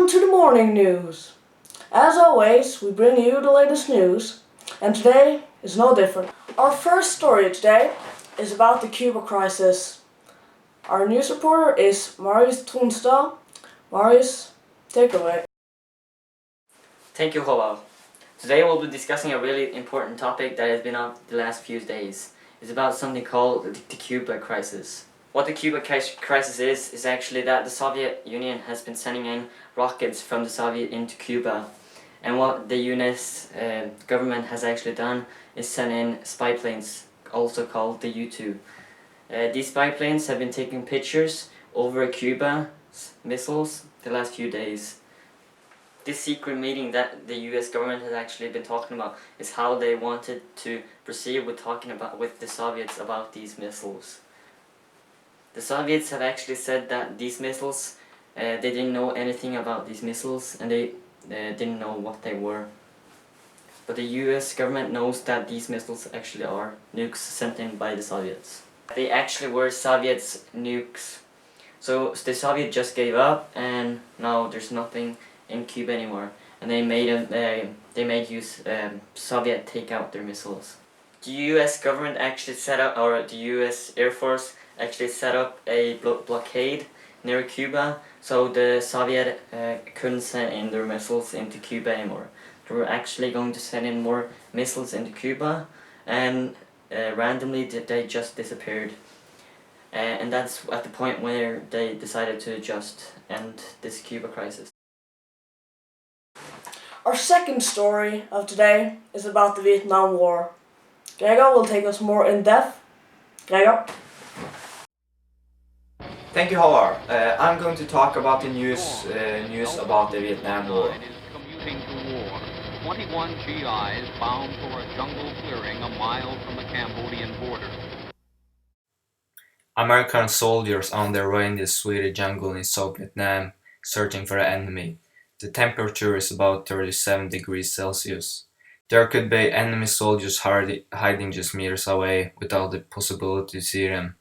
Welcome to the morning news. As always, we bring you the latest news, and today is no different. Our first story today is about the Cuba crisis. Our news reporter is Marius Tronstad. Marius, take it away. Thank you, Howard. Today we'll be discussing a really important topic that has been up the last few days. It's about something called the Cuba crisis. What the Cuba crisis is actually that the Soviet Union has been sending in rockets from the Soviet into Cuba. And what the US government has actually done is send in spy planes, also called the U-2. These spy planes have been taking pictures over Cuba's missiles the last few days. This secret meeting that the US government has actually been talking about is how they wanted to proceed with talking about with the Soviets about these missiles. The Soviets have actually said that these missiles, they didn't know anything about these missiles and they didn't know what they were. But the US government knows that these missiles actually are nukes sent in by the Soviets. They actually were Soviets' nukes. So the Soviets just gave up and now there's nothing in Cuba anymore, and they made Soviet take out their missiles. The U.S. government actually set up, or the U.S. Air Force actually set up a blockade near Cuba, so the Soviet couldn't send in their missiles into Cuba anymore. They were actually going to send in more missiles into Cuba, and randomly they just disappeared. And that's at the point where they decided to just end this Cuba crisis. Our second story of today is about the Vietnam War. Gregor will take us more in depth. Gregor? Thank you, Howard. I'm going to talk about the news about the Vietnam War. Commuting to war. 21 GIs bound for a jungle clearing a mile from the Cambodian border. American soldiers on their way in the sweaty jungle in South Vietnam, searching for the enemy. The temperature is about 37 degrees Celsius. There could be enemy soldiers hiding just meters away without the possibility to see them.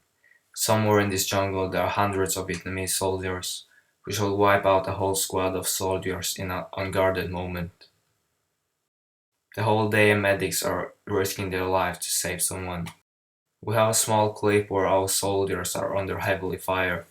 Somewhere in this jungle there are hundreds of Vietnamese soldiers, which will wipe out a whole squad of soldiers in an unguarded moment. The whole day medics are risking their life to save someone. We have a small clip where our soldiers are under heavy fire.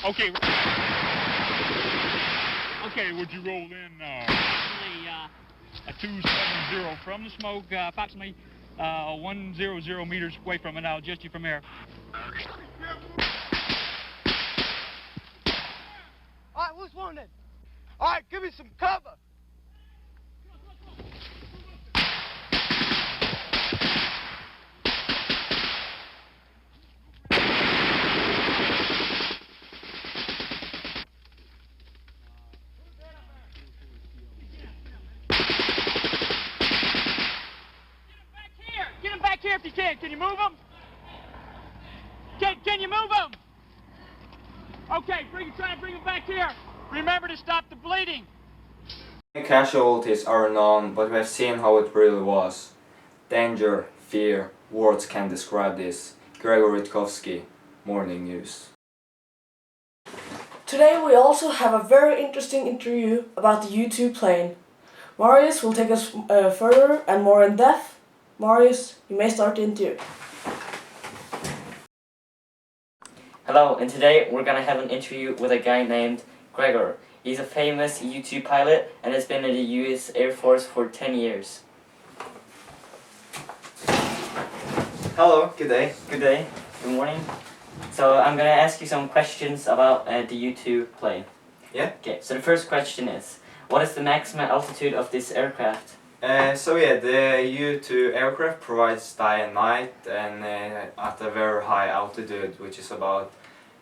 Okay. Okay, would you roll in a 270 from the smoke, approximately 100 meters away from it. I'll adjust you from there. All right, who's wounded? All right, give me some cover. Get him back here if you can. Can you move him? Can you move him? Okay, try to bring him back here. Remember to stop the bleeding. Casualties are known, but we have seen how it really was. Danger, fear, words can't describe this. Gregor Rutkowski, Morning News. Today we also have a very interesting interview about the U-2 plane. Marius will take us further and more in depth. Marius, you may start the interview. Hello, and today we're gonna have an interview with a guy named Gregor. He's a famous U-2 pilot and has been in the US Air Force for 10 years. Hello, good day. Good day, good morning. So I'm gonna ask you some questions about the U-2 plane. Yeah? Okay, so the first question is, what is the maximum altitude of this aircraft? The U-2 aircraft provides day and night and at a very high altitude, which is about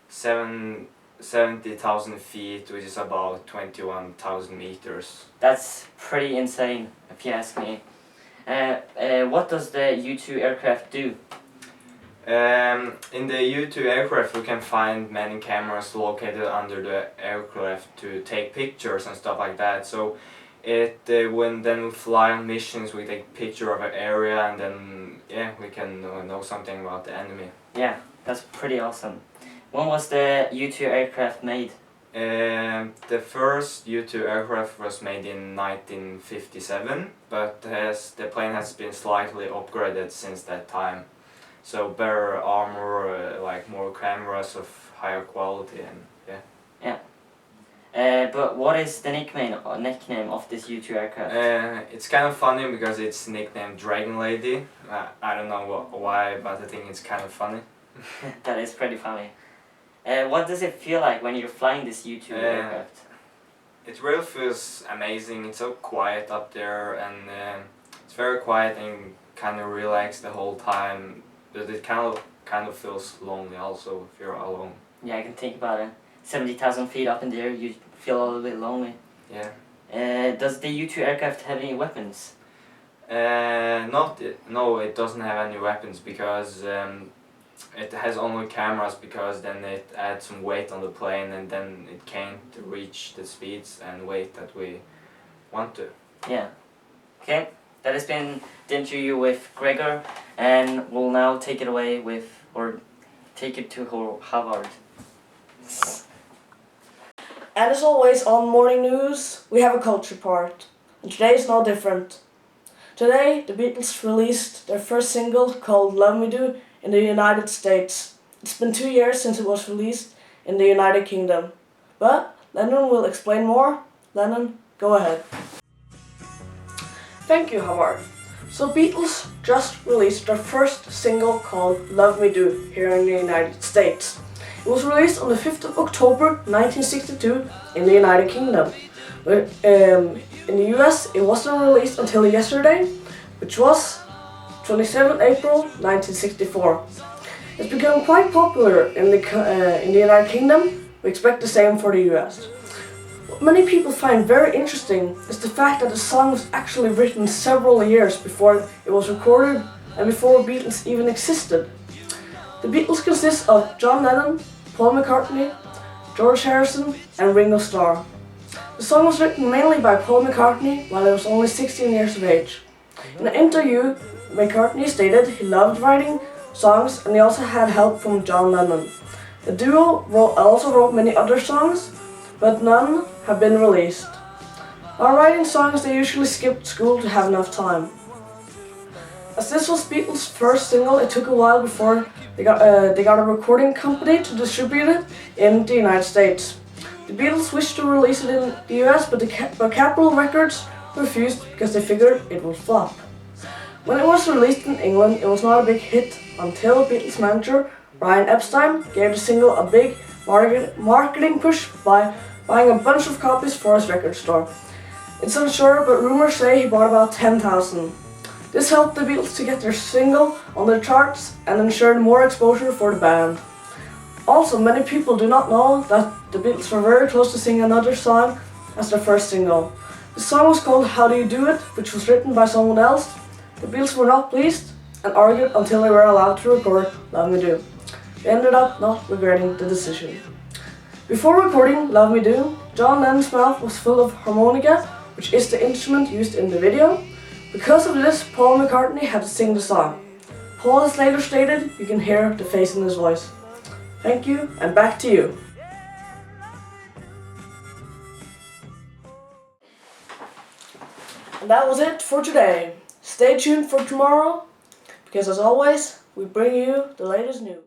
70,000 feet, which is about 21,000 meters. That's pretty insane, if you ask me. What does the U-2 aircraft do? In the U-2 aircraft we can find many cameras located under the aircraft to take pictures and stuff like that. So when we fly on missions, we take picture of an area, and then we can know something about the enemy. Yeah, that's pretty awesome. When was the U-2 aircraft made? The first U-2 aircraft was made in 1957, but the plane has been slightly upgraded since that time. So better armor, like more cameras of higher quality, and But what is the nickname of this U-2 aircraft? it's kind of funny because it's nicknamed Dragon Lady. I don't know why, but I think it's kind of funny. That is pretty funny. What does it feel like when you're flying this U-2 aircraft? It really feels amazing. It's so quiet up there, and it's very quiet and kind of relaxed the whole time. But it kind of feels lonely also if you're alone. Yeah, I can think about it. 70,000 feet up in the air, you feel a little bit lonely. Yeah. Does the U-2 aircraft have any weapons? No, it doesn't have any weapons because it has only cameras, because then it adds some weight on the plane, and then it can't reach the speeds and weight that we want to. Yeah. Okay, that has been the interview with Gregor, and we'll now take it away take it to Havard. And as always on Morning News, we have a culture part. And today is no different. Today, the Beatles released their first single called Love Me Do in the United States. It's been 2 years since it was released in the United Kingdom. But Lennon will explain more. Lennon, go ahead. Thank you, Havard. So Beatles just released their first single called Love Me Do here in the United States. It was released on the 5th of October 1962 in the United Kingdom. But, in the US it wasn't released until yesterday, which was 27 April 1964. It's become quite popular in the United Kingdom. We expect the same for the US. What many people find very interesting is the fact that the song was actually written several years before it was recorded and before Beatles even existed. The Beatles consist of John Lennon, Paul McCartney, George Harrison and Ringo Starr. The song was written mainly by Paul McCartney while he was only 16 years of age. In an interview, McCartney stated he loved writing songs and he also had help from John Lennon. The duo also wrote many other songs, but none have been released. While writing songs, they usually skipped school to have enough time. As this was Beatles' first single, it took a while before they got a recording company to distribute it in the United States. The Beatles wished to release it in the US, but Capitol Records refused because they figured it would flop. When it was released in England, it was not a big hit until Beatles manager Brian Epstein gave the single a big marketing push by buying a bunch of copies for his record store. It's unsure, but rumors say he bought about 10,000. This helped the Beatles to get their single on the charts and ensured more exposure for the band. Also, many people do not know that the Beatles were very close to singing another song as their first single. The song was called How Do You Do It, which was written by someone else. The Beatles were not pleased and argued until they were allowed to record Love Me Do. They ended up not regretting the decision. Before recording Love Me Do, John Lennon's mouth was full of harmonica, which is the instrument used in the video. Because of this, Paul McCartney had to sing the song. Paul has later stated you can hear the face in his voice. Thank you, and back to you. And that was it for today. Stay tuned for tomorrow, because as always, we bring you the latest news.